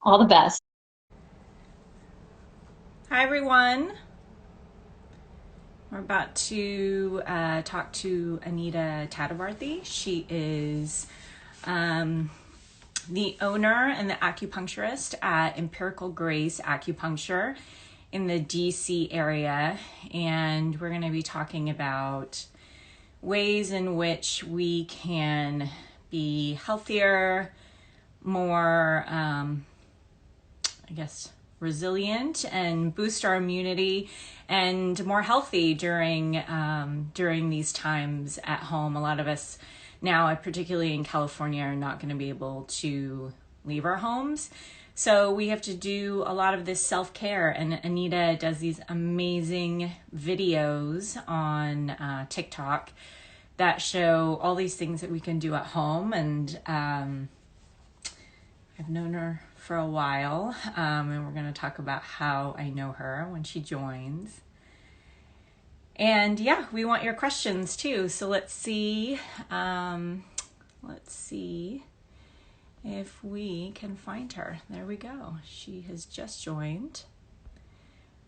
All the best. Hi, everyone. We're about to talk to Anita Tadavarthy. She is the owner and the acupuncturist at Empirical Grace Acupuncture in the DC area. And we're going to be talking about ways in which we can be healthier, more, I guess, resilient and boost our immunity and more healthy during these times at home. A lot of us now, particularly in California, are not going to be able to leave our homes. So we have to do a lot of this self-care, and Anita does these amazing videos on TikTok that show all these things that we can do at home. And I've known her for a while, and we're going to talk about how I know her when she joins. And yeah, we want your questions too. So let's see if we can find her. There we go. She has just joined.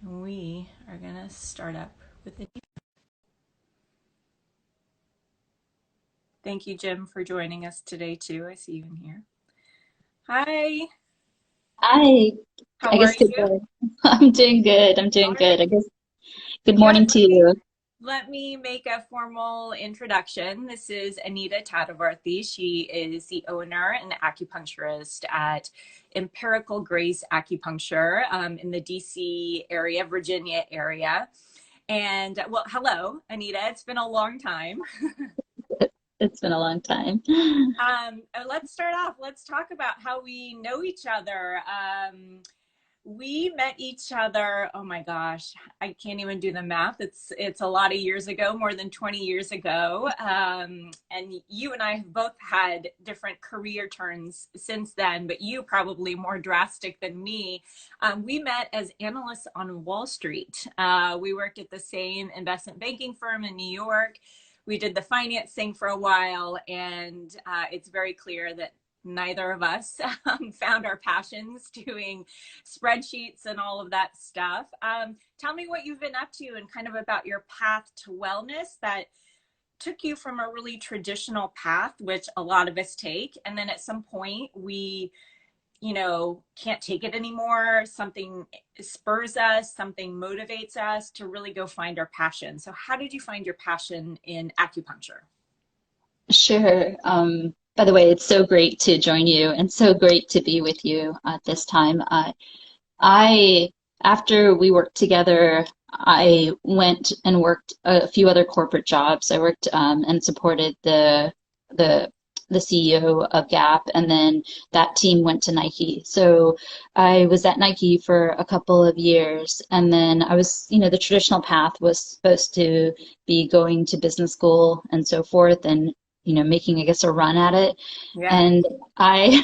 And we are going to start up with it. Thank you, Jim, for joining us today too. I see you in here. Hi, Hi, I how are guess good you? morning. I'm doing good. I'm All doing right. good. I guess good Yes, morning to you. let me make a formal introduction. This is Anita Tadavarthy. She is the owner and acupuncturist at Empirical Grace Acupuncture in the DC area, Virginia area. And well, hello, Anita. It's been a long time. It's been a long time. Let's start off. Let's talk about how we know each other. We met each other, oh my gosh, I can't even do the math. It's a lot of years ago, more than 20 years ago. And you and I have both had different career turns since then, but you probably more drastic than me. We met as analysts on Wall Street. We worked at the same investment banking firm in New York. We did the finance thing for a while, and it's very clear that neither of us found our passions doing spreadsheets and all of that stuff. Tell me what you've been up to and kind of about your path to wellness that took you from a really traditional path, which a lot of us take. And then at some point we, can't take it anymore. Something spurs us, something motivates us to really go find our passion. So how did you find your passion in acupuncture? Sure. By the way, it's so great to join you and so great to be with you at this time. I, after we worked together, I went and worked a few other corporate jobs. I worked and supported the the CEO of Gap, and then that team went to Nike. So I was at Nike for a couple of years, and then I was, the traditional path was supposed to be going to business school and so forth, and making, I guess, a run at it. Yeah. And I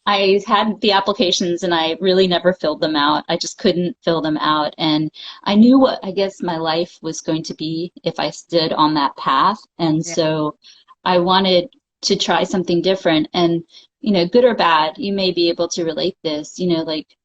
I had the applications and I really never filled them out. I just couldn't fill them out. And I knew what I guess my life was going to be if I stood on that path. And Yeah. so I wanted to try something different. And, good or bad, you may be able to relate this, like,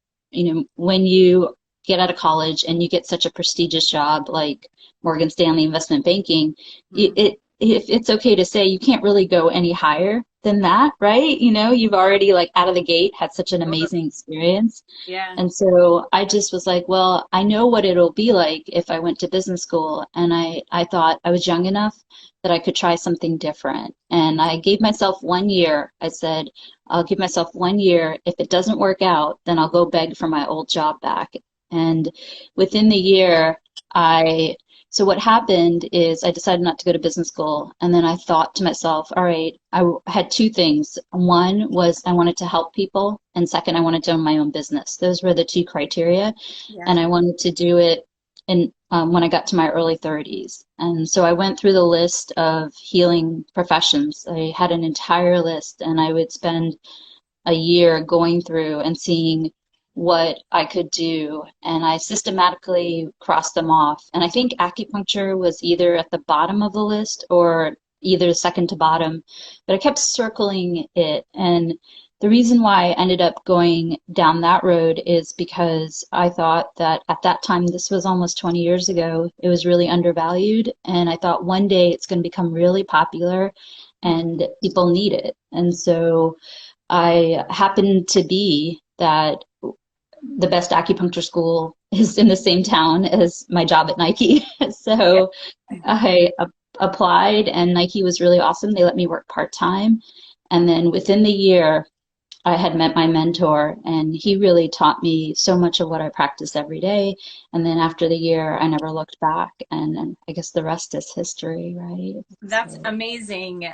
when you get out of college and you get such a prestigious job like Morgan Stanley investment banking, Mhm. if it's okay to say you can't really go any higher than that, right? You've already like out of the gate had such an Sure. amazing experience. Yeah. And so I just was like, well, I know what it'll be like if I went to business school. And I thought I was young enough that I could try something different. And I gave myself 1 year. I said, I'll give myself 1 year. If it doesn't work out, then I'll go beg for my old job back. And within the year, I so what happened is I decided not to go to business school, and then I thought to myself, all right, had two things. One was I wanted to help people, and second, I wanted to own my own business. Those were the two criteria, Yeah. and I wanted to do it in when I got to my early 30s. And so I went through the list of healing professions. I had an entire list, and I would spend a year going through and seeing what I could do. And I systematically crossed them off. And I think acupuncture was either at the bottom of the list or either second to bottom, but I kept circling it. And the reason why I ended up going down that road is because I thought that at that time, this was almost 20 years ago, it was really undervalued. And I thought one day it's going to become really popular and people need it. And so I happened to be that the best acupuncture school is in the same town as my job at Nike. Yeah. So I applied, and Nike was really awesome. They let me work part-time. And then within the year, I had met my mentor, and he really taught me so much of what I practice every day. And then after the year, I never looked back. And I guess the rest is history, right? That's So. amazing,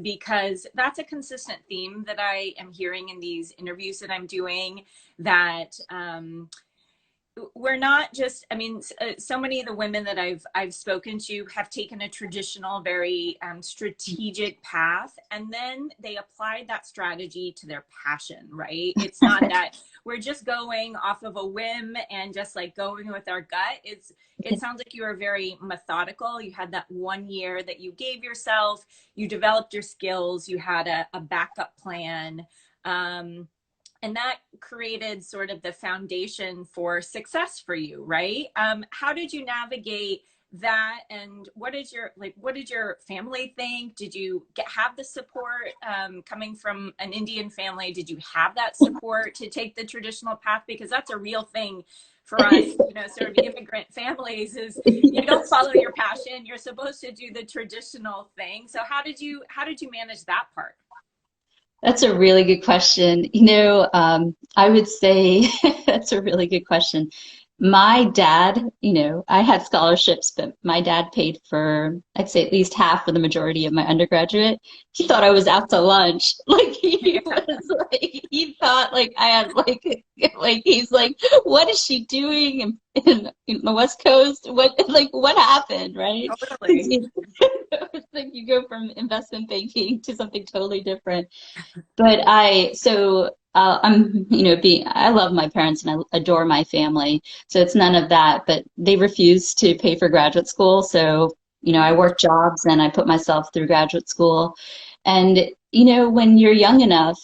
because that's a consistent theme that I am hearing in these interviews that I'm doing, that we're not just, I mean, so many of the women that I've spoken to have taken a traditional, very strategic path, and then they applied that strategy to their passion, right? It's not that we're just going off of a whim and just like going with our gut. It sounds like you were very methodical. You had that 1 year that you gave yourself, you developed your skills, you had a backup plan. And that created sort of the foundation for success for you, right? How did you navigate that, and what did your family think? Did you have the support, coming from an Indian family? Did you have that support to take the traditional path? Because that's a real thing for us, sort of immigrant families, is you don't follow your passion, you're supposed to do the traditional thing. So how did you manage that part? That's a really good question. I would say that's a really good question. My dad, I had scholarships, but my dad paid for, I'd say at least half of the majority of my undergraduate. He thought I was out to lunch. Like he Yeah, was like, he thought like I had like he's like, what is she doing in the West Coast? What happened, right? 'Cause totally. it's like you go from investment banking to something totally different. I love my parents and I adore my family. So it's none of that, but they refused to pay for graduate school. So, I worked jobs and I put myself through graduate school. And, when you're young enough,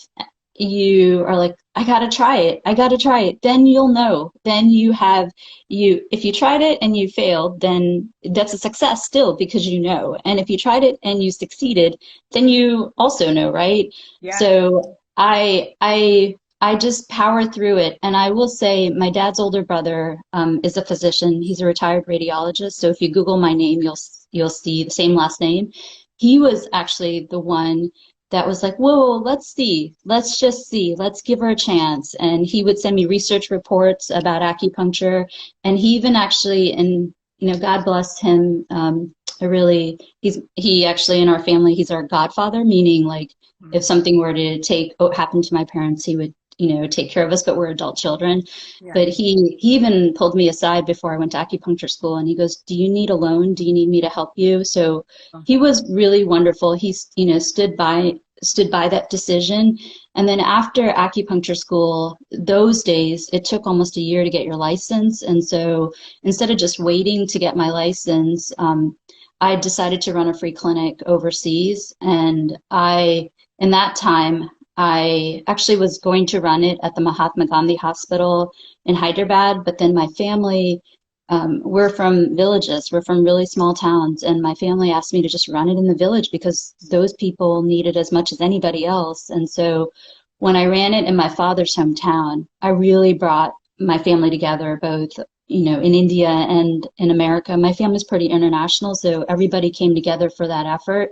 you are like, I gotta try it. I gotta try it. Then you'll know. Then if you tried it and you failed, then that's a success still because you know. And if you tried it and you succeeded, then you also know, right? Yeah. So I just powered through it. And I will say my dad's older brother is a physician. He's a retired radiologist. So if you Google my name, you'll see the same last name. He was actually the one that was like, whoa, let's see, let's just see, let's give her a chance. And he would send me research reports about acupuncture. And he even actually, and God bless him, he actually in our family, he's our godfather, meaning like if something were to happen to my parents, he would, take care of us, but we're adult children. Yeah. But he even pulled me aside before I went to acupuncture school and he goes, do you need a loan? Do you need me to help you? So he was really wonderful. He's, stood by that decision. And then after acupuncture school, those days, it took almost a year to get your license. And so instead of just waiting to get my license, I decided to run a free clinic overseas. And in that time, I actually was going to run it at the Mahatma Gandhi Hospital in Hyderabad, but then my family, we're from villages, we're from really small towns, and my family asked me to just run it in the village because those people need it as much as anybody else. And so when I ran it in my father's hometown, I really brought my family together, both in India and in America. My family's pretty international, so everybody came together for that effort.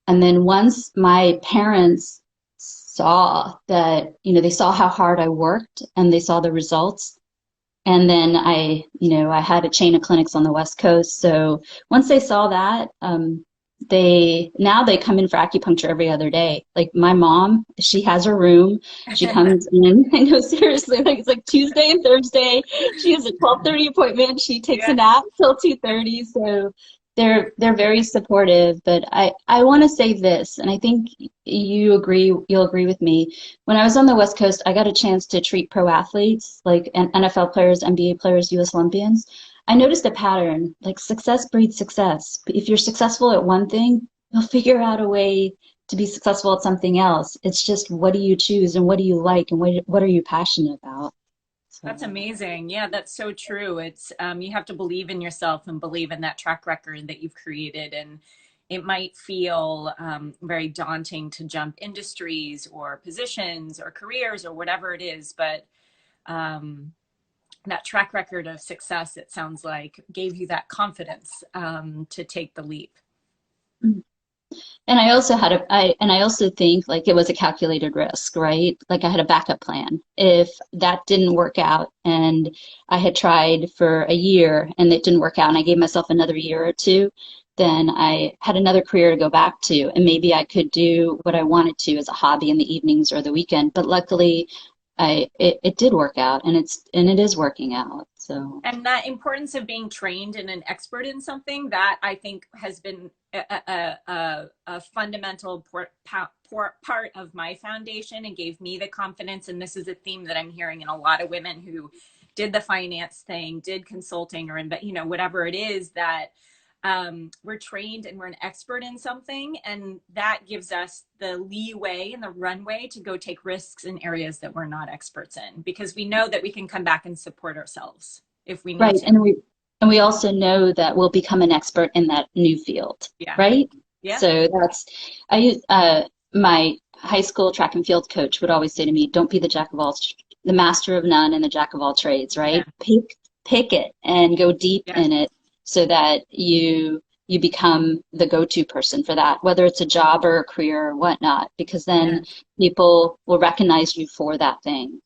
And then once my parents saw that, they saw how hard I worked and they saw the results. And then I had a chain of clinics on the West Coast. So once they saw that, they come in for acupuncture every other day. Like my mom, she has her room. She comes in. I know, seriously, like it's like Tuesday and Thursday. She has a 12:30 appointment. She takes a Yeah. nap till 2:30. So they're very supportive. But I want to say this, and I think you'll agree with me. When I was on the West Coast, I got a chance to treat pro athletes like NFL players, NBA players, US Olympians. I noticed a pattern, like success breeds success. If you're successful at one thing, you'll figure out a way to be successful at something else. It's just, what do you choose and what do you like and what are you passionate about? That's So, amazing. Yeah, that's so true. It's you have to believe in yourself and believe in that track record that you've created. And it might feel very daunting to jump industries or positions or careers or whatever it is, but um, that track record of success, it sounds like, gave you that confidence to take the leap. and I also had and I also think like it was a calculated risk, right? Like I had a backup plan. If that didn't work out and I had tried for a year and it didn't work out and I gave myself another year or two, then I had another career to go back to and maybe I could do what I wanted to as a hobby in the evenings or the weekend. But luckily it did work out and it is working out. So And that importance of being trained and an expert in something, that I think has been a fundamental part of my foundation and gave me the confidence. And this is a theme that I'm hearing in a lot of women who did the finance thing, did consulting, or whatever it is, that we're trained and we're an expert in something, and that gives us the leeway and the runway to go take risks in areas that we're not experts in, because we know that we can come back and support ourselves if we need right, to. and we also know that we'll become an expert in that new field, Yeah. right? Yeah. So that's I use my high school track and field coach would always say to me, "Don't be the jack of all, the master of none, and the jack of all trades." Yeah. Right? Pick it and go deep Yes. in it so that you become the go-to person for that, whether it's a job or a career or whatnot, because Yeah. then people will recognize you for that thing.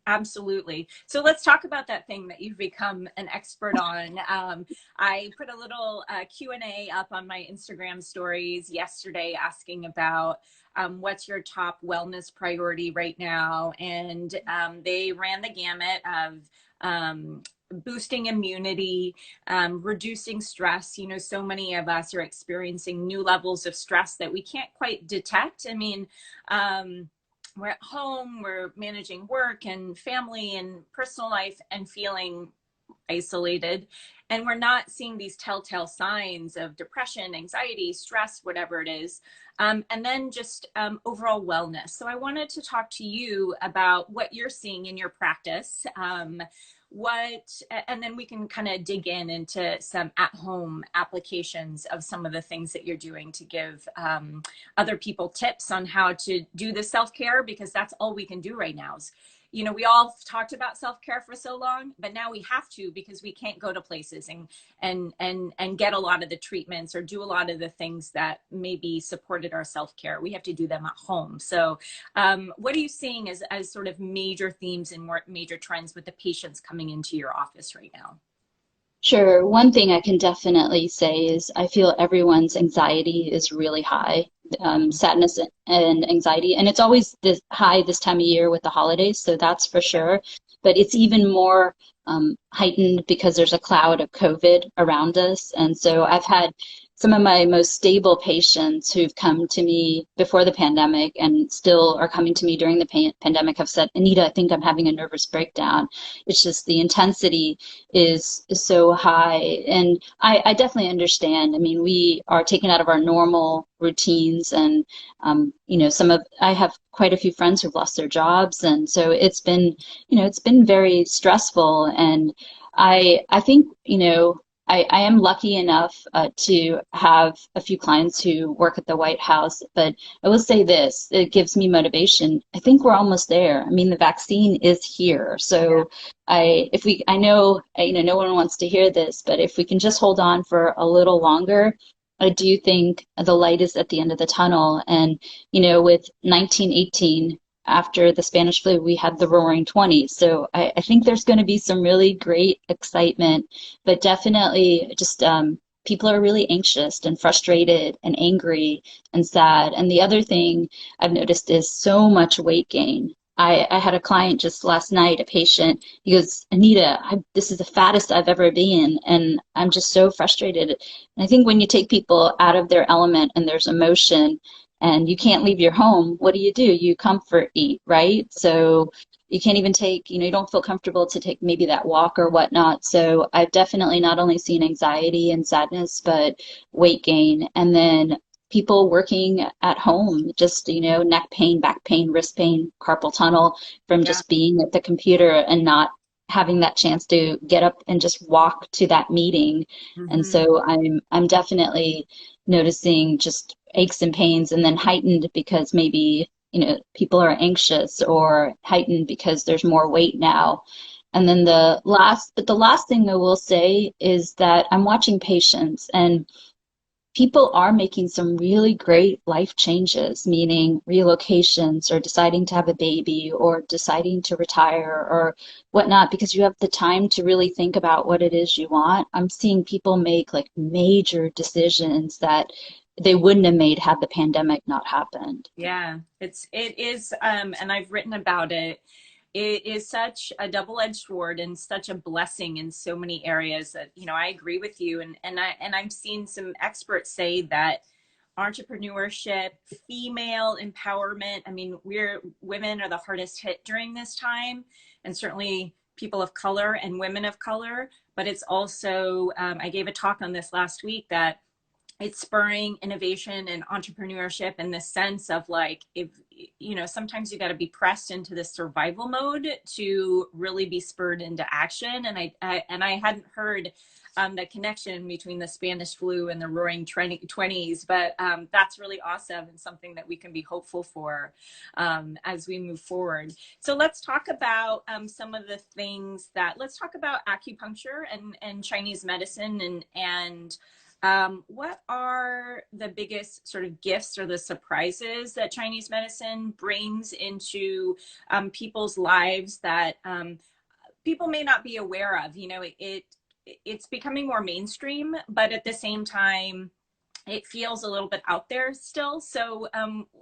Absolutely. So let's talk about that thing that you've become an expert on. I put a little Q&A up on my Instagram stories yesterday asking about what's your top wellness priority right now. And they ran the gamut of boosting immunity, reducing stress. So many of us are experiencing new levels of stress that we can't quite detect. I mean, we're at home, we're managing work and family and personal life and feeling isolated. And we're not seeing these telltale signs of depression, anxiety, stress, whatever it is. And then just overall wellness. So I wanted to talk to you about what you're seeing in your practice. And then we can kind of dig into some at-home applications of some of the things that you're doing to give other people tips on how to do the self-care, because that's all we can do right now. We all talked about self-care for so long, but now we have to, because we can't go to places and get a lot of the treatments or do a lot of the things that maybe supported our self-care. We have to do them at home. So what are you seeing as sort of major themes and more major trends with the patients coming into your office right now? Sure. One thing I can definitely say is I feel everyone's anxiety is really high, sadness and anxiety. And it's always this high this time of year with the holidays, so that's for Yeah. sure. But it's even more heightened because there's a cloud of COVID around us. And so I've had some of my most stable patients who've come to me before the pandemic and still are coming to me during the pandemic have said, Anita, I think I'm having a nervous breakdown. It's just the intensity is so high. And I definitely understand. I mean, we are taken out of our normal routines and I have quite a few friends who've lost their jobs. And so it's been very stressful. And I think, I am lucky enough to have a few clients who work at the White House, but I will say this, it gives me motivation. I think we're almost there. I mean, the vaccine is here. Yeah. So I know, no one wants to hear this, but if we can just hold on for a little longer, I do think the light is at the end of the tunnel. And, with 1918, after the Spanish flu, we had the Roaring Twenties. So I think there's going to be some really great excitement, but definitely just people are really anxious and frustrated and angry and sad. And the other thing I've noticed is so much weight gain. I had a client just last night, a patient. He goes, Anita, this is the fattest I've ever been, and I'm just so frustrated. And I think when you take people out of their element and there's emotion, and you can't leave your home, what do? You comfort eat, right? So you can't even take, you don't feel comfortable to take maybe that walk or whatnot. So I've definitely not only seen anxiety and sadness, but weight gain. And then people working at home, just, neck pain, back pain, wrist pain, carpal tunnel from Yeah. just being at the computer and not having that chance to get up and just walk to that meeting. And Hmm. so I'm definitely noticing just aches and pains, and then heightened because maybe, people are anxious, or heightened because there's more weight now. And then the last thing I will say is that I'm watching patients, and people are making some really great life changes, meaning relocations, or deciding to have a baby, or deciding to retire, or whatnot, because you have the time to really think about what it is you want. I'm seeing people make like major decisions that they wouldn't have made had the pandemic not happened. Yeah, it is, and I've written about it. It is such a double-edged sword and such a blessing in so many areas that, I agree with you. And I've seen some experts say that entrepreneurship, female empowerment, I mean, women are the hardest hit during this time, and certainly people of color and women of color. But it's also, I gave a talk on this last week, that it's spurring innovation and entrepreneurship in the sense of like, if sometimes you got to be pressed into the survival mode to really be spurred into action. And I hadn't heard the connection between the Spanish flu and the roaring 20s, but that's really awesome, and something that we can be hopeful for as we move forward. So let's talk about some of the things let's talk about acupuncture and Chinese medicine, and what are the biggest sort of gifts or the surprises that Chinese medicine brings into people's lives that people may not be aware of? It's becoming more mainstream, but at the same time, it feels a little bit out there still. So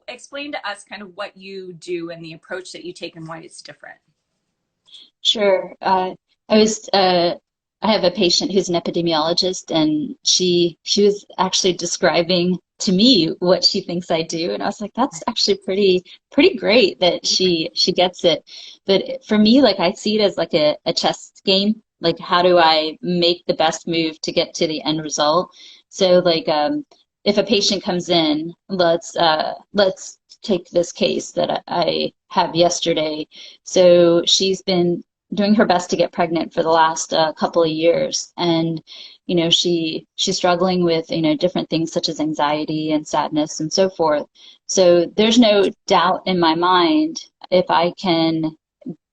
explain to us kind of what you do and the approach that you take and why it's different. Sure. I was I have a patient who's an epidemiologist, and she was actually describing to me what she thinks I do, and I was like, that's actually pretty great that she gets it. But for me, like, I see it as like a chess game. Like, how do I make the best move to get to the end result? So like, if a patient comes in, let's take this case that I have yesterday. So she's been doing her best to get pregnant for the last couple of years, and she's struggling with different things such as anxiety and sadness and so forth. So there's no doubt in my mind, if I can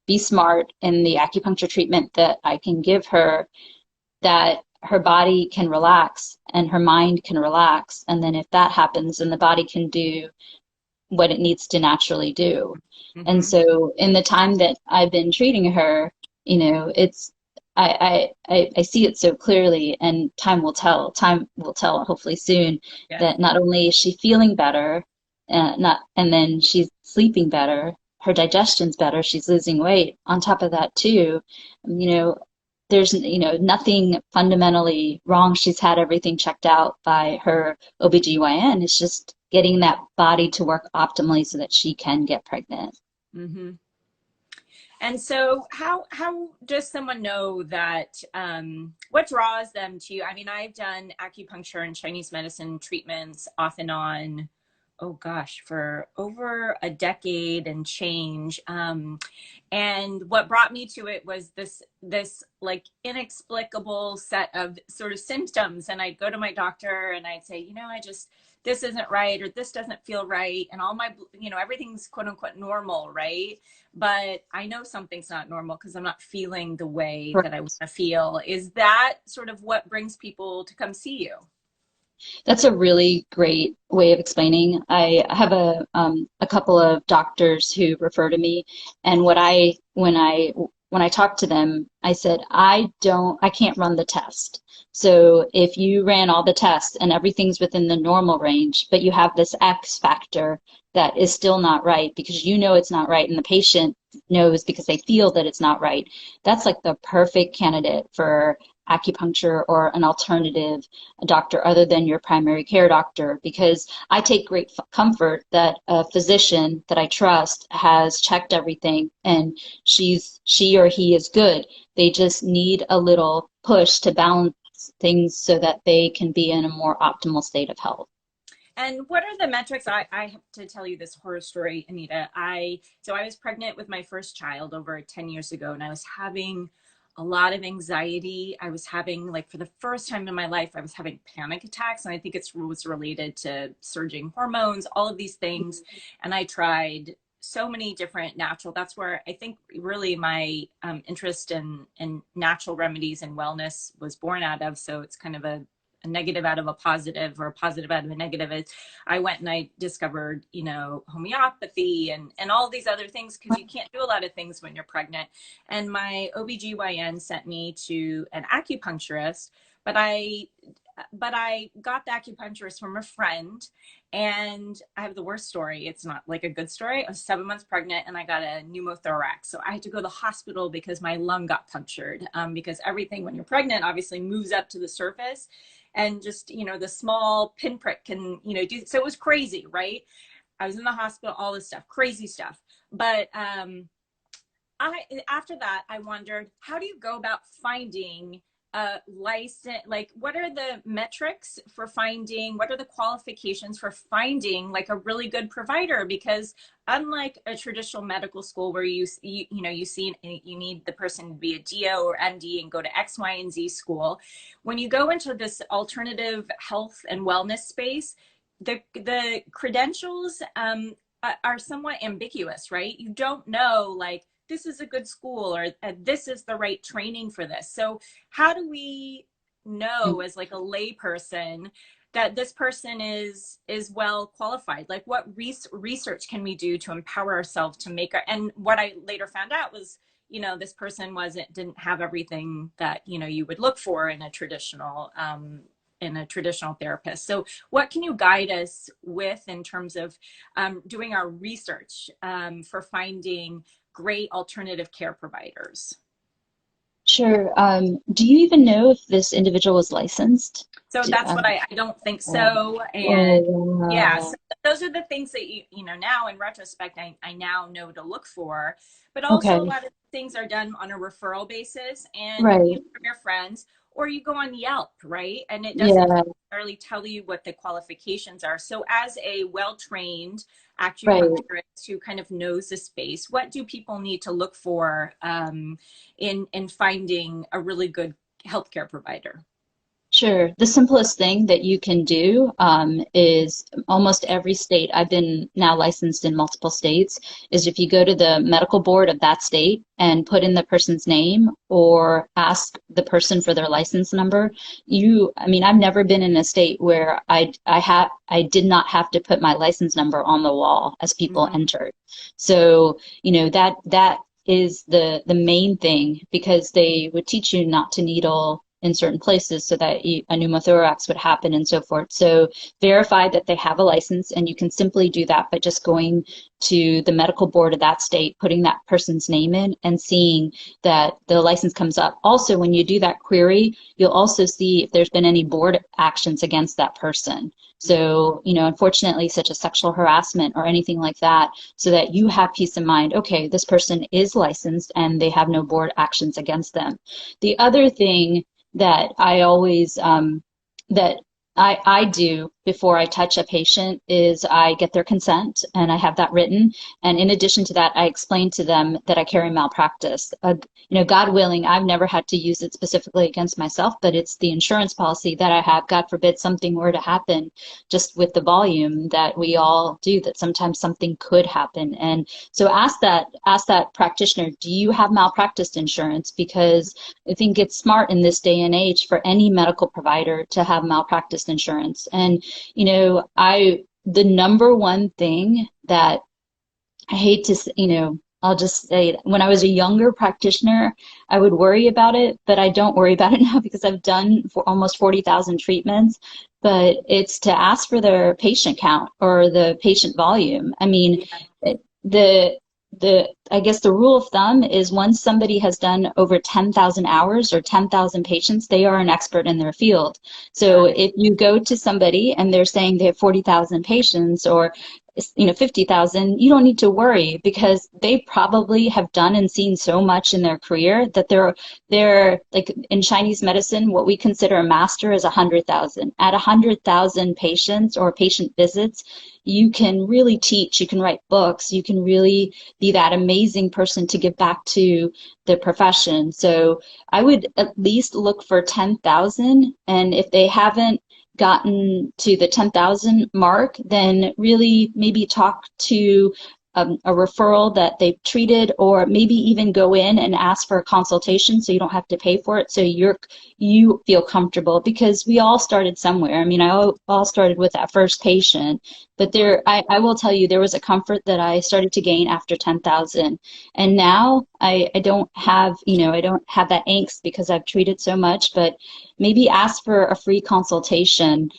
be smart in the acupuncture treatment that I can give her, that her body can relax and her mind can relax, and then if that happens, then the body can do what it needs to naturally do. And Mm-hmm. so in the time that I've been treating her, it's I see it so clearly, and time will tell. Time will tell, hopefully soon, Yes. that not only is she feeling better, not and then she's sleeping better, her digestion's better, she's losing weight. On top of that too, you know, there's nothing fundamentally wrong. She's had everything checked out by her OBGYN. It's just getting that body to work optimally so that she can get pregnant. Mm-hmm. And so, how does someone know that? What draws them to you? I mean, I've done acupuncture and Chinese medicine treatments off and on. Oh gosh, for over a decade and change. And what brought me to it was this like inexplicable set of sort of symptoms. And I'd go to my doctor and I'd say, I just, this isn't right, or this doesn't feel right, and all my, everything's quote unquote normal, right? But I know something's not normal because I'm not feeling the way that I want to feel. Is that sort of what brings people to come see you? That's a really great way of explaining. I have a couple of doctors who refer to me, and when I talk to them, I said, I can't run the test. So if you ran all the tests and everything's within the normal range, but you have this X factor that is still not right because it's not right, and the patient knows because they feel that it's not right, that's like the perfect candidate for acupuncture or an alternative doctor other than your primary care doctor, because I take great comfort that a physician that I trust has checked everything, and she or he is good. They just need a little push to balance things so that they can be in a more optimal state of health. And what are the metrics? I have to tell you this horror story, Anita. So I was pregnant with my first child over 10 years ago, and I was having a lot of anxiety. I was having, like, for the first time in my life, I was having panic attacks. And I think it was related to surging hormones, all of these things. And I tried so many different natural, that's where I think really my interest in natural remedies and wellness was born out of. So it's kind of a negative out of a positive, or a positive out of a negative. I went and I discovered, homeopathy and all these other things, because you can't do a lot of things when you're pregnant. And my OBGYN sent me to an acupuncturist, but I got the acupuncturist from a friend. And I have the worst story. It's not like a good story. I was 7 months pregnant and I got a pneumothorax. So I had to go to the hospital because my lung got punctured, because everything when you're pregnant obviously moves up to the surface, and just, the small pinprick can, do. So it was crazy, right? I was in the hospital, all this stuff, crazy stuff. But after that, I wondered, how do you go about finding a license? Like, what are the metrics for finding, what are the qualifications for finding like a really good provider? Because unlike a traditional medical school where you see you need the person to be a DO or MD and go to X, Y, and Z school, when you go into this alternative health and wellness space, the credentials are somewhat ambiguous, right? You don't know, like, this is a good school, or this is the right training for this. So how do we know, as like a layperson, that this person is well qualified? Like, what research can we do to empower ourselves to make and what I later found out was, this person didn't have everything that, you would look for in a traditional therapist. So what can you guide us with in terms of doing our research for finding great alternative care providers? Sure. Do you even know if this individual was licensed? So that's what I don't think so. And yeah, wow. so those are the things that now in retrospect, I now know to look for. But also a Okay. lot of things are done on a referral basis, and Right. from your friends, or you go on Yelp, right? And it doesn't Yeah. necessarily tell you what the qualifications are. So as a well-trained Right. acupuncturist who kind of knows the space, what do people need to look for in finding a really good healthcare provider? Sure. The simplest thing that you can do is almost every state, I've been now licensed in multiple states, is if you go to the medical board of that state and put in the person's name or ask the person for their license number, I've never been in a state where I did not have to put my license number on the wall as people Mm-hmm. entered. So, that is the main thing, because they would teach you not to needle in certain places so that a pneumothorax would happen and so forth. So verify that they have a license, and you can simply do that by just going to the medical board of that state, putting that person's name in, and seeing that the license comes up. Also, when you do that query, you'll also see if there's been any board actions against that person. So, unfortunately, such as sexual harassment or anything like that, so that you have peace of mind, okay, this person is licensed and they have no board actions against them. The other thing that I always that I do before I touch a patient is I get their consent, and I have that written. And in addition to that, I explain to them that I carry malpractice. God willing, I've never had to use it specifically against myself, but it's the insurance policy that I have. God forbid something were to happen, just with the volume that we all do, that sometimes something could happen. And so ask that practitioner, do you have malpractice insurance? Because I think it's smart in this day and age for any medical provider to have malpractice insurance. And the number one thing that I hate to, I'll just say it. When I was a younger practitioner, I would worry about it, but I don't worry about it now because I've done for almost 40,000 treatments. But it's to ask for their patient count or the patient volume. The I guess the rule of thumb is once somebody has done over 10,000 hours or 10,000 patients, they are an expert in their field. So if you go to somebody and they're saying they have 40,000 patients, or 50,000, you don't need to worry because they probably have done and seen so much in their career that they're like in Chinese medicine, what we consider a master is 100,000. At 100,000 patients or patient visits, you can really teach, you can write books, you can really be that amazing person to give back to the profession. So I would at least look for 10,000. And if they haven't gotten to the 10,000 mark, then really maybe talk to a referral that they've treated, or maybe even go in and ask for a consultation so you don't have to pay for it, so you feel comfortable, because we all started somewhere. I mean, I all started with that first patient, but I will tell you, there was a comfort that I started to gain after 10,000. And now I don't have, I don't have that angst because I've treated so much, but maybe ask for a free consultation,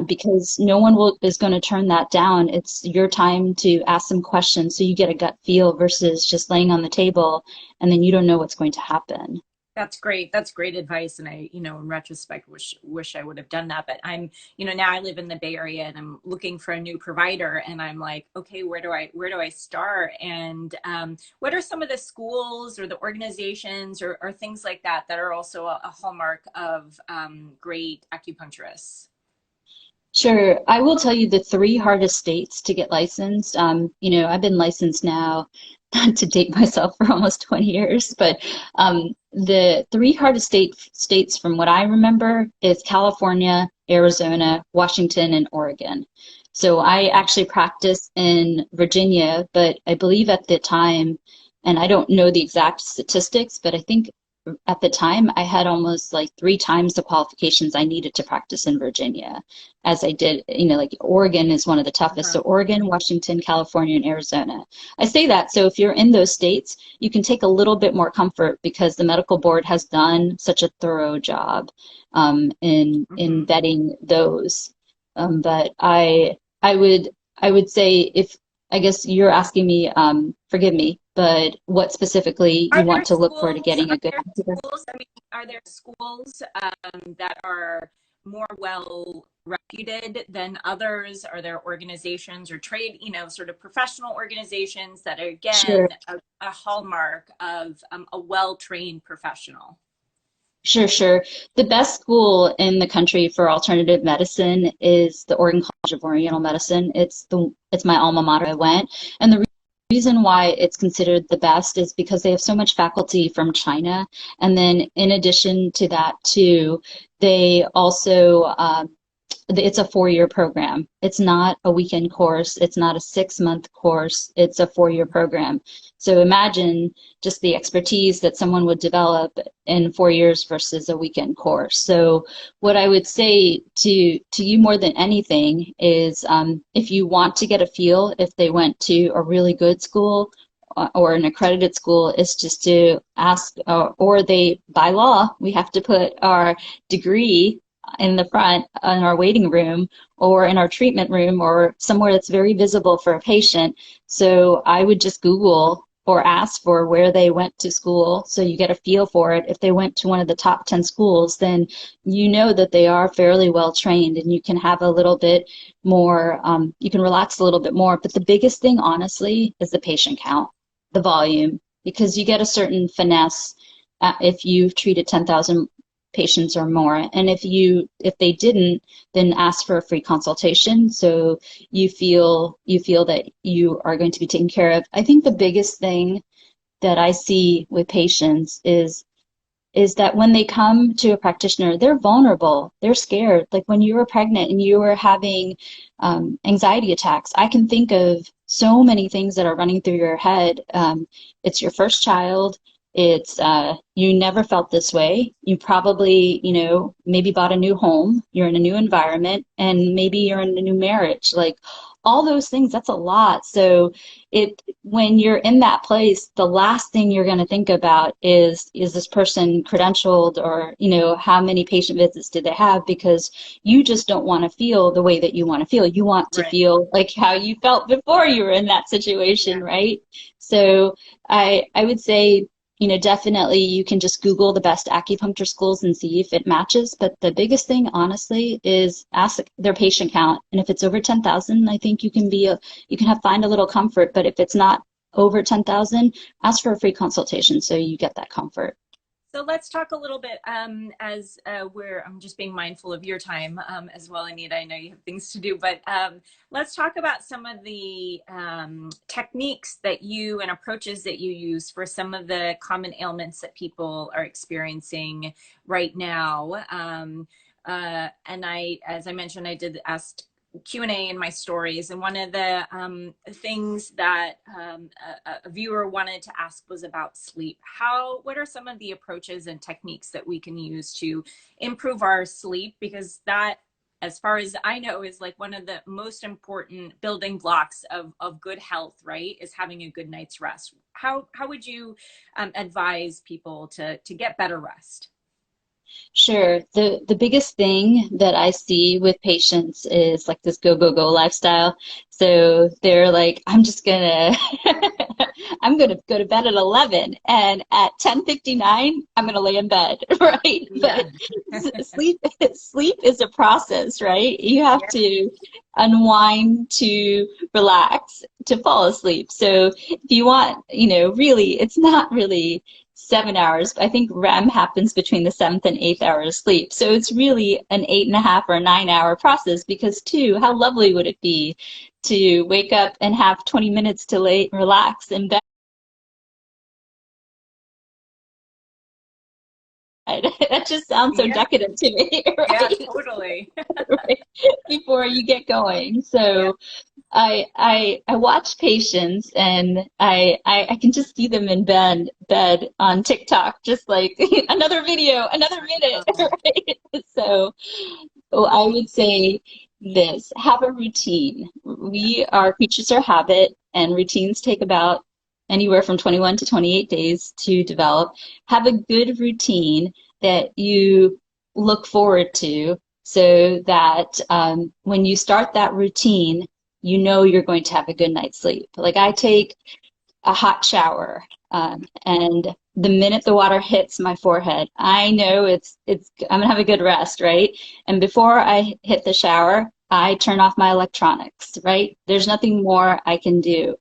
because no one is going to turn that down. It's your time to ask some questions so you get a gut feel versus just laying on the table and then you don't know what's going to happen. That's great. That's great advice. And I, in retrospect, wish I would have done that. But I'm, now I live in the Bay Area and I'm looking for a new provider, and I'm like, okay, where do I start? And what are some of the schools or the organizations or things like that are also a hallmark of great acupuncturists? Sure. I will tell you the three hardest states to get licensed. I've been licensed now, not to date myself, for almost 20 years, but the three hardest states from what I remember is California, Arizona, Washington, and Oregon. So I actually practiced in Virginia, but I believe at the time, and I don't know the exact statistics, but I think at the time I had almost like 3 times the qualifications I needed to practice in Virginia as I did, like Oregon is one of the toughest. So Oregon, Washington, California, and Arizona. I say that so if you're in those states, you can take a little bit more comfort because the medical board has done such a thorough job in vetting those. But I would say, if I guess you're asking me, forgive me, but what specifically you want to look for to getting a good schools? I mean, are there schools that are more well reputed than others? Are there organizations or trade, sort of professional organizations that are, again, Sure. a hallmark of a well-trained professional? Sure. The best school in the country for alternative medicine is the Oregon College of Oriental Medicine. It's my alma mater. I went, and the reason why it's considered the best is because they have so much faculty from China, and then in addition to that too, they also it's a 4-year program. It's not a weekend course. It's not a 6-month course. It's a 4-year program. So imagine just the expertise that someone would develop in 4 years versus a weekend course. So what I would say to you more than anything is, if you want to get a feel if they went to a really good school or an accredited school, is just to ask, or they, by law, we have to put our degree in the front in our waiting room or in our treatment room or somewhere that's very visible for a patient. So I would just Google or ask for where they went to school so you get a feel for it. If they went to one of the top 10 schools, then you know that they are fairly well trained and you can have a little bit more, you can relax a little bit more. But the biggest thing, honestly, is the patient count, the volume, because you get a certain finesse if you've treated 10,000 patients or more. And if they didn't, then ask for a free consultation so you feel that you are going to be taken care of. I think the biggest thing that I see with patients is that when they come to a practitioner, they're vulnerable, they're scared. Like when you were pregnant and you were having anxiety attacks, I can think of so many things that are running through your head. It's your first child. It's you never felt this way. You probably, maybe bought a new home. You're in a new environment, and maybe you're in a new marriage. Like all those things, that's a lot. So when you're in that place, the last thing you're going to think about is this person credentialed, or how many patient visits did they have? Because you just don't want to feel the way that you want to feel. You want to feel like how you felt before you were in that situation, right? So I would say, definitely you can just Google the best acupuncture schools and see if it matches. But the biggest thing, honestly, is ask their patient count. And if it's over 10,000, I think you can find a little comfort. But if it's not over 10,000, ask for a free consultation so you get that comfort. So let's talk a little bit as I'm just being mindful of your time as well, Anita. I know you have things to do, but let's talk about some of the techniques that you and approaches that you use for some of the common ailments that people are experiencing right now. And as I mentioned, I did ask Q&A in my stories, and one of the things that a viewer wanted to ask was about sleep. What are some of the approaches and techniques that we can use to improve our sleep? Because that, as far as I know, is like one of the most important building blocks of good health, right? Is having a good night's rest. How would you advise people to get better rest? Sure. The biggest thing that I see with patients is like this go, go, go lifestyle. So they're like, I'm gonna go to bed at 11 and at 10:59, I'm gonna lay in bed, right? Yeah. But sleep is a process, right? You have to unwind to relax to fall asleep. So if you want, really, it's not really 7 hours. I think REM happens between the seventh and eighth hour of sleep. So it's really an 8.5 or 9 hour process because, too, how lovely would it be to wake up and have 20 minutes to relax in bed? That just sounds so Yeah. decadent to me, Yeah, right? totally. Right. Before you get going. Yeah. So I watch patients and I can just see them in bed on TikTok, just like another video, another minute, right? So I would say this, have a routine. We are creatures of habit, and routines take about anywhere from 21 to 28 days to develop. Have a good routine that you look forward to so that when you start that routine, you know you're going to have a good night's sleep. Like I take a hot shower, and the minute the water hits my forehead, I know I'm gonna have a good rest, right? And before I hit the shower, I turn off my electronics, right? There's nothing more I can do.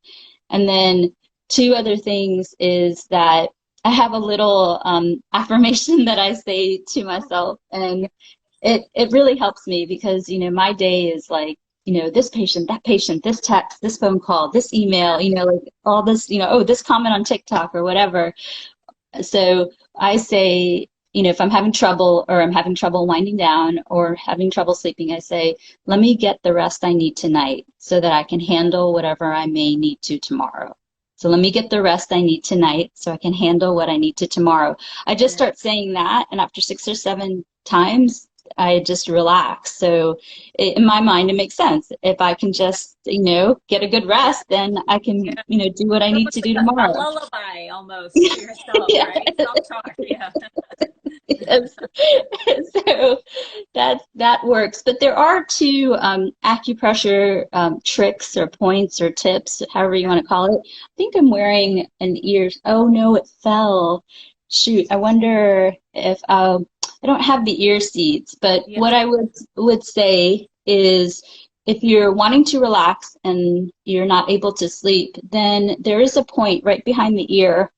And then two other things is that I have a little affirmation that I say to myself, and it really helps me because my day is like this patient, that patient, this text, this phone call, this email, like all this, oh, this comment on TikTok or whatever. So I say, if I'm having trouble or I'm having trouble winding down or having trouble sleeping, I say, let me get the rest I need tonight so that I can handle whatever I may need to tomorrow. So let me get the rest I need tonight so I can handle what I need to tomorrow. I just start saying that, and after 6 or 7 times, I just relax. So in my mind, it makes sense. If I can just, get a good rest, then I can, do what I It's need to almost do like a tomorrow. lullaby almost to yourself, Yeah. right? Self-talk, yeah. Yes. So that works. But there are two acupressure tricks or points or tips, however you want to call it. I think I'm wearing an ear. Oh no, it fell. Shoot. I wonder if I don't have the ear seeds, but Yeah. what I would say is if you're wanting to relax and you're not able to sleep, then there is a point right behind the ear,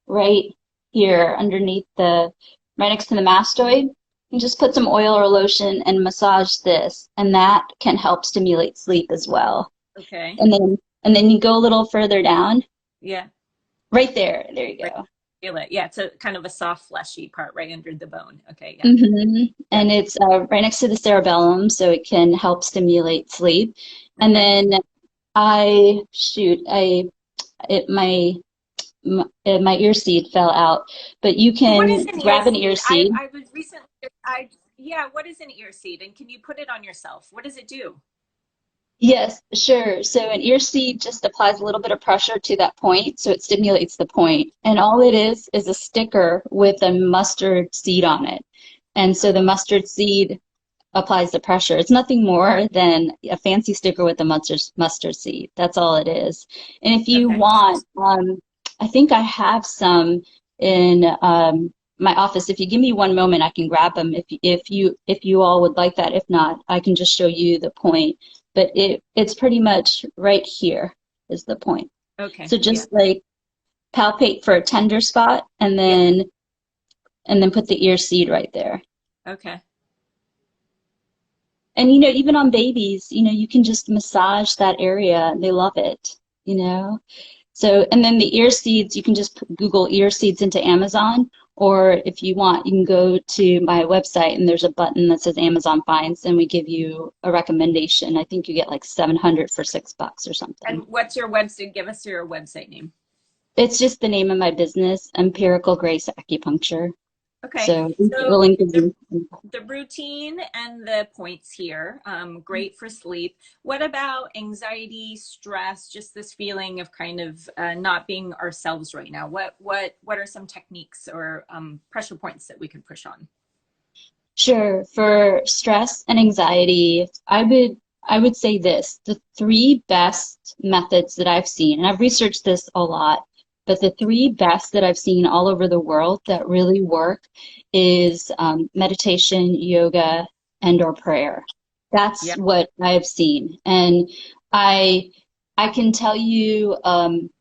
right here underneath right next to the mastoid. You just put some oil or lotion and massage this, and that can help stimulate sleep as well. Okay. And then you go a little further down, Yeah. right there. There you Right. go. Feel it. Yeah. It's a kind of a soft, fleshy part right under the bone. Okay. Yeah. Yeah. And it's right next to the cerebellum, so it can help stimulate sleep. And Okay. then I shoot, my ear seed fell out, but you So what is can an ear grab an ear seed? I seed. I was recently yeah, what is an ear seed? And can you put it on yourself? What does it do? Yes, sure. So an ear seed just applies a little bit of pressure to that point, so it stimulates the point. And all it is a sticker with a mustard seed on it. And so the mustard seed applies the pressure. It's nothing more than a fancy sticker with a mustard seed. That's all it is. And if you Okay. want, I think I have some. in my office. If you give me one moment, I can grab them if you all would like that. If not, I can just show you the point. But it's pretty much right here is the point. Okay. So just like palpate for a tender spot Yeah. and then put the ear seed right there. Okay. And even on babies, you can just massage that area. They love it, you know. So, and then the ear seeds, you can just Google ear seeds into Amazon, or if you want, you can go to my website and there's a button that says Amazon Finds, and we give you a recommendation. I think you get like 700 for $6 or something. And what's your website? Give us your website name. It's just the name of my business, Empirical Grace Acupuncture. Okay. So So the link is the routine and the points here, great for sleep. What about anxiety, stress, just this feeling of kind of not being ourselves right now? What are some techniques or pressure points that we could push on? Sure. For stress and anxiety, I would say this, the three best methods that I've seen, and I've researched this a lot, but the three best that I've seen all over the world that really work is meditation, yoga, and or prayer. That's Yeah. what I've seen. And I I can tell you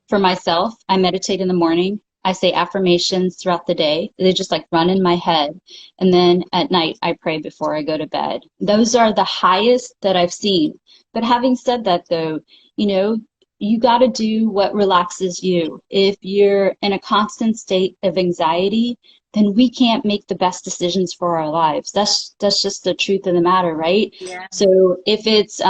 for myself, I meditate in the morning. I say affirmations throughout the day. They just like run in my head. And then at night, I pray before I go to bed. Those are the highest that I've seen. But having said that, though, you know, you got to do what relaxes you. If you're in a constant state of anxiety, then we can't make the best decisions for our lives. That's just the truth of the matter, right? Yeah. So if it's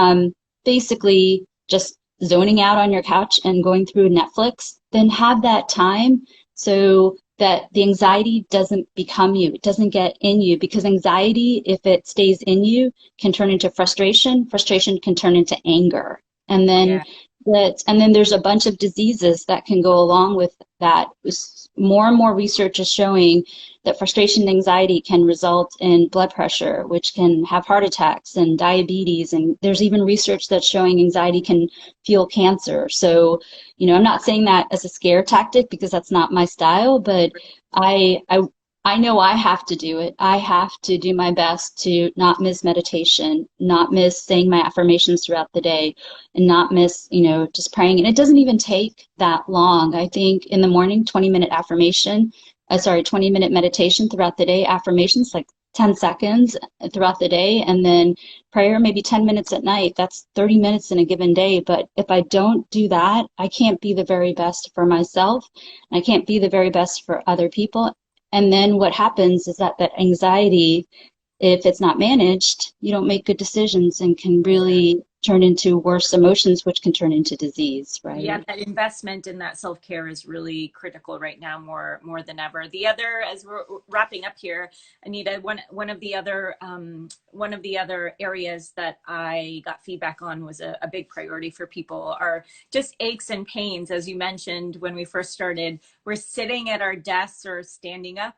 basically just zoning out on your couch and going through Netflix, then have that time so that the anxiety doesn't become you. It doesn't get in you, because anxiety, if it stays in you, can turn into frustration. Frustration can turn into anger. And then Yeah. there's a bunch of diseases that can go along with that. More and more research is showing that frustration and anxiety can result in blood pressure, which can have heart attacks and diabetes. And there's even research that's showing anxiety can fuel cancer. So, I'm not saying that as a scare tactic because that's not my style, but I, I, I know I have to do it. I have to do my best to not miss meditation, not miss saying my affirmations throughout the day, and not miss, just praying. And it doesn't even take that long. I think in the morning, 20-minute affirmation, 20-minute meditation throughout the day, affirmations like 10 seconds throughout the day, and then prayer maybe 10 minutes at night. That's 30 minutes in a given day. But if I don't do that, I can't be the very best for myself. And I can't be the very best for other people. And then what happens is that anxiety, if it's not managed, you don't make good decisions and can really turn into worse emotions, which can turn into disease, Yeah, right? that investment in that self-care is really critical right now, more than ever. The other, as we're wrapping up here, Anita, one of the other areas that I got feedback on was a big priority for people are just aches and pains. As you mentioned when we first started, we're sitting at our desks or standing up,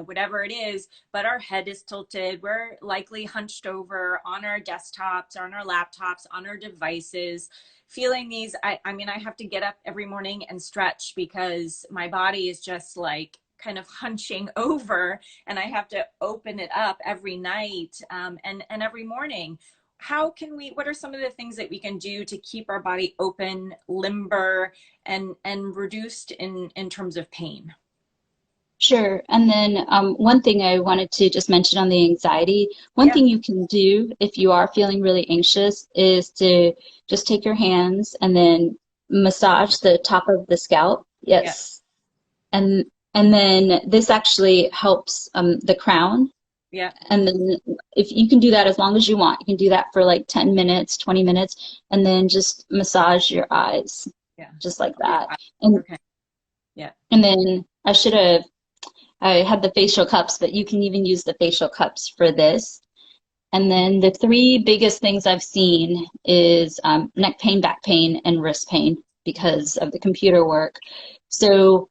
whatever it is, but our head is tilted. We're likely hunched over on our desktops, on our laptops, on our devices, feeling these. I mean, I have to get up every morning and stretch because my body is just like kind of hunching over, and I have to open it up every night, and every morning. What are some of the things that we can do to keep our body open, limber, and reduced in terms of pain? Sure. And then one thing I wanted to just mention on the anxiety, one Yeah. thing you can do if you are feeling really anxious is to just take your hands and then massage the top of the scalp. Yeah. Yes. And and then this actually helps the crown. Yeah. And then if you can do that as long as you want, you can do that for like 10 minutes, 20 minutes, and then just massage your eyes, Yeah. just like Oh, that. yeah. And Okay. Yeah. and then I had the facial cups, but you can even use the facial cups for this. And then the three biggest things I've seen is neck pain, back pain, and wrist pain because of the computer work. So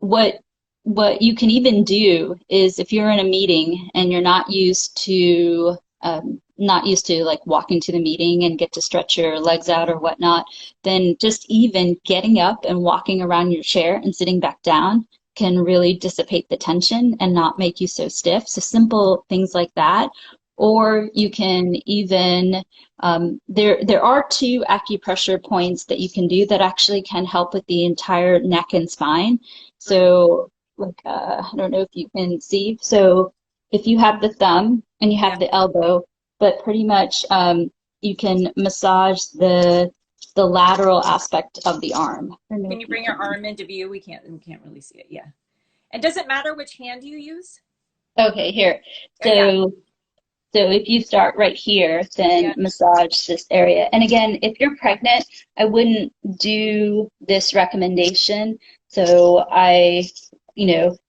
what what you can even do is if you're in a meeting and you're not used to like walking to the meeting and get to stretch your legs out or whatnot, then just even getting up and walking around your chair and sitting back down can really dissipate the tension and not make you so stiff. So simple things like that. Or you can even, there are two acupressure points that you can do that actually can help with the entire neck and spine. Great. So like, I don't know if you can see. So if you have the thumb and you Yeah. have the elbow, but pretty much you can massage the lateral aspect of the arm. I don't know Can if you you bring your can. arm into view? We can't really see it. Yeah. And does it matter which hand you use? Okay, here. Oh, yeah. So So if you start right here, then Yeah. massage this area. And again, if you're pregnant, I wouldn't do this recommendation. So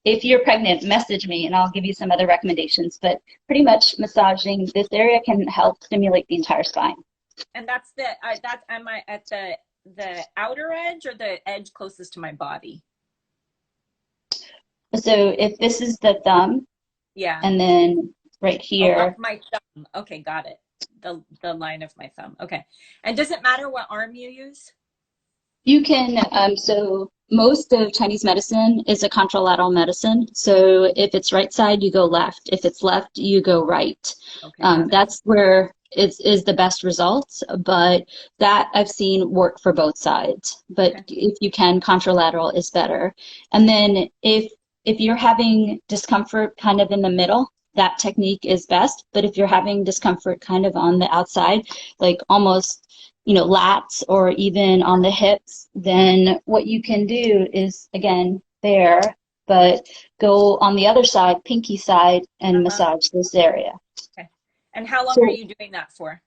if you're pregnant, message me and I'll give you some other recommendations. But pretty much massaging this area can help stimulate the entire spine. And that's am I at the outer edge or the edge closest to my body? So if this is the thumb, Yeah. and then right Oh, up here, my thumb. Okay, got it. The line of my thumb. Okay. And does it matter what arm you use? you can, so most of Chinese medicine is a contralateral medicine. So if it's right side, you go left. If it's left, you go right. Okay, got it. That's where it is the best results, but that I've seen work for both sides. But Okay. if you can, contralateral is better. And then if you're having discomfort kind of in the middle, that technique is best. But if you're having discomfort kind of on the outside, like almost lats or even on the hips, then what you can do is, again, there, but go on the other side, pinky side, and Uh-huh. massage this area. Okay. And how long are So you doing that for?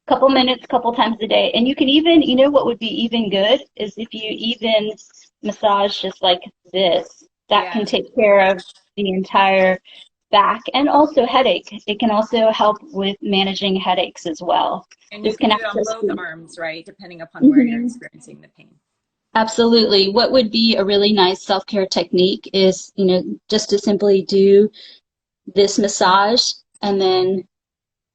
couple minutes, couple times a day. And you can even, what would be even good is if you even massage just like this. That can Yeah. take care of the entire back and also headache. It can also help with managing headaches as well. And you This can can do it on access both the, arms, right? Depending upon where you're Mhm. experiencing the pain. Absolutely. What would be a really nice self-care technique is, just to simply do this massage and then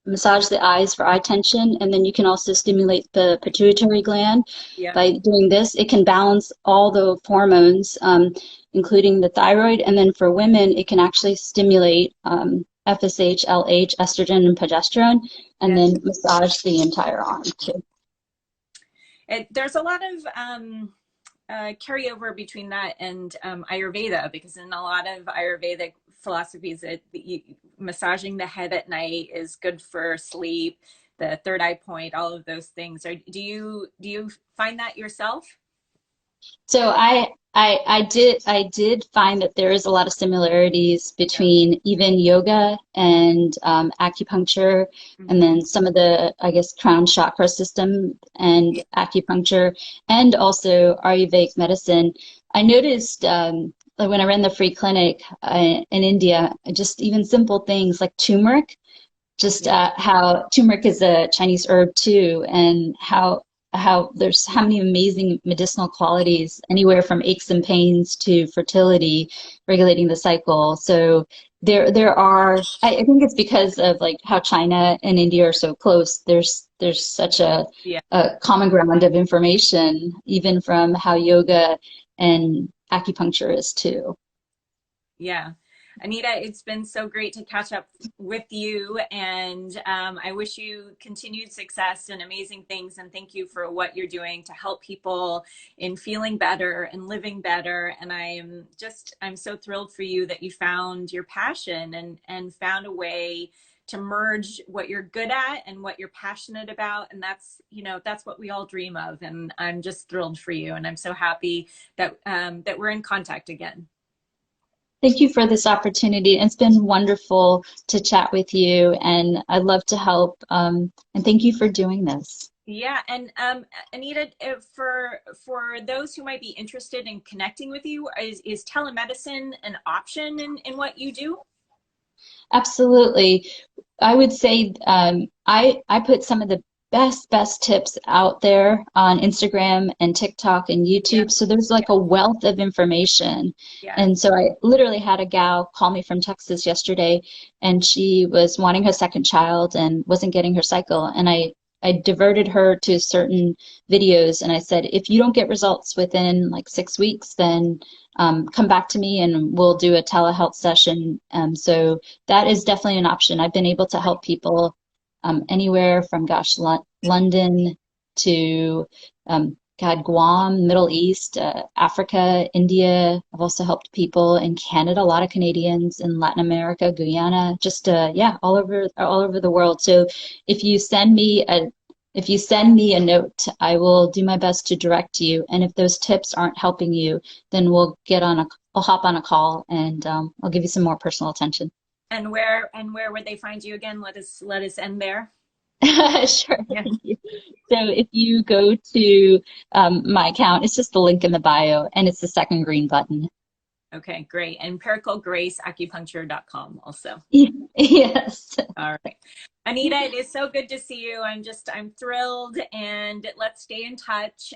massage the eyes for eye tension. And then you can also stimulate the pituitary gland Yeah. by doing this. It can balance all the hormones, including the thyroid. And then for women, it can actually stimulate FSH, LH, estrogen, and progesterone, and Yeah. then massage the entire arm too. There's a lot of carryover between that and Ayurveda, because in a lot of Ayurvedic philosophies, massaging the head at night is good for sleep, the third eye point, all of those things. Do you find that yourself? So I did find that there is a lot of similarities Yeah. between even yoga and acupuncture, and Mm-hmm. then some of the, I guess, crown chakra system and Yeah. acupuncture, and also Ayurvedic medicine. I noticed like when I ran the free clinic in India, just even simple things like turmeric, just Yeah. how turmeric is a Chinese herb too, and how there's how many amazing medicinal qualities, anywhere from aches and pains to fertility, regulating the cycle. So there are, I think it's because of like how China and India are so close. There's such Yeah. a common ground of information, even from how yoga and acupuncture is too. Yeah. Anita, it's been so great to catch up with you. And I wish you continued success and amazing things. And thank you for what you're doing to help people in feeling better and living better. And I'm so thrilled for you that you found your passion and found a way to merge what you're good at and what you're passionate about. And that's what we all dream of. And I'm just thrilled for you. And I'm so happy that we're in contact again. Thank you for this opportunity. It's been wonderful to chat with you, and I'd love to help. And thank you for doing this. Yeah, and Anita, for those who might be interested in connecting with you, is telemedicine an option in what you do? Absolutely. I would say I put some of the best tips out there on Instagram and TikTok and Yeah, YouTube. So there's like a wealth of information. yeah, And so I literally had a gal call me from Texas yesterday, and she was wanting her second child and wasn't getting her cycle. And I diverted her to certain videos, and I said, if you don't get results within like 6 weeks, then come back to me and we'll do a telehealth session. So that is definitely an option. I've been able to help people anywhere from, gosh, London to God, Guam, Middle East, Africa, India. I've also helped people in Canada, a lot of Canadians in Latin America, Guyana, just yeah, all over the world. So if you send me a note, I will do my best to direct you. And if those tips aren't helping you, then I'll hop on a call and I'll give you some more personal attention. And where would they find you again? Let us end there. Sure. Yeah. Thank you. So if you go to my account, it's just the link in the bio, and it's the second green button. Okay, great. Empirical Grace acupuncture.com also. Yes. All right. Anita, it is so good to see you. I'm thrilled, and let's stay in touch.